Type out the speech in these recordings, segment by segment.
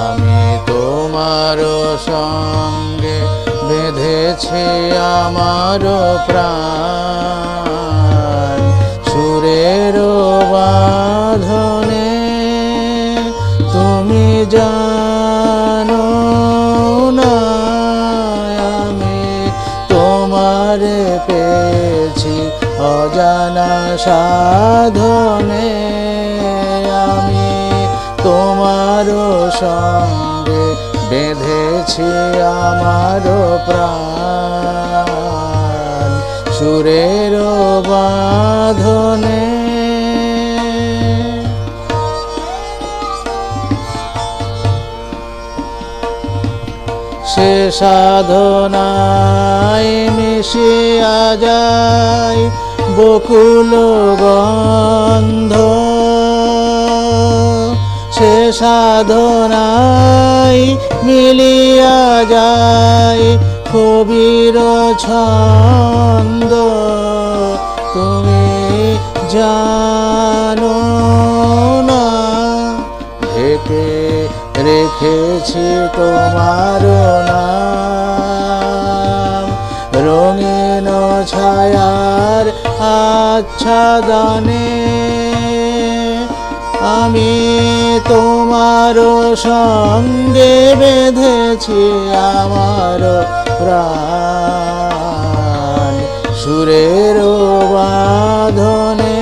আমি তোমার সঙ্গে বেঁধেছি আমার প্রাণ, সুরের বাঁধনে তুমি জানো না আমি তোমারে পেয়েছি অজানা সাধনে। আমি তোমার সঙ্গে বেঁধেছি আমার প্রাণ, সুরের বাঁধনে। সে সাধনায় মিশিয়া যায় বকুল গন্ধ, সে সাধনায় মিলিয়া যায় কবির ছন্দ। তুমি জানো না ঢেকে রেখেছি তোমার নাম, রঙিন ছায়ার আচ্ছাদনে। আমি তোমার সঙ্গে বেঁধেছি আমার প্রাণ, সুরের বাঁধনে।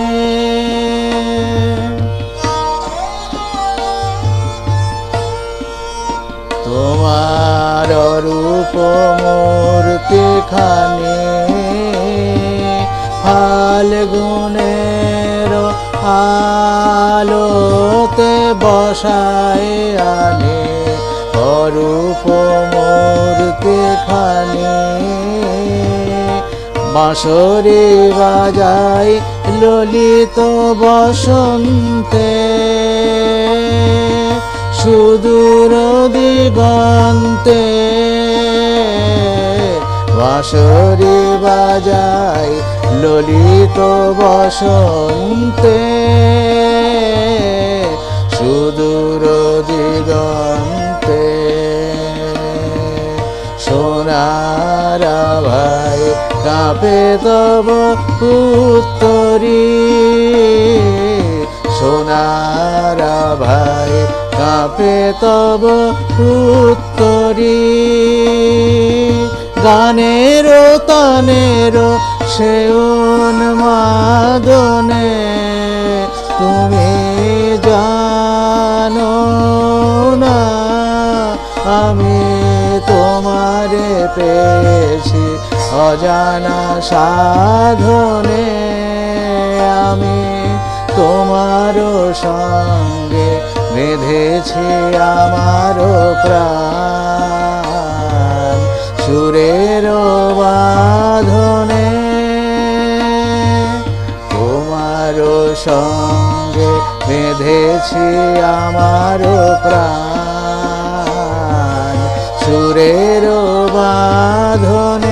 তোমার রূপ মূর্তি খানি ফাল্গুনের আলোতে বসায় আনে, অরূপ মূর্তি খানি বাঁশরি বাজায় ললিত বসন্তে, সুদূর দিগন্তে বাঁশরি বাজায় ললিত বসন্তে, সুদূর দিগন্তে। সোনার ভাই কাঁপে তব উত্তরী, সোনার ভাই কাঁপে তব উত্তরী। গানের তানের সে উন্মাদনে তুমি জানো না আমি তোমারে পেয়েছি অজানা সাধনে। আমি তোমার সঙ্গে বেঁধেছি আমার প্রাণ, সুরের বাঁধনে। তোমার সঙ্গে বেঁধেছি আমার প্রাণ, সুরের বাঁধনে।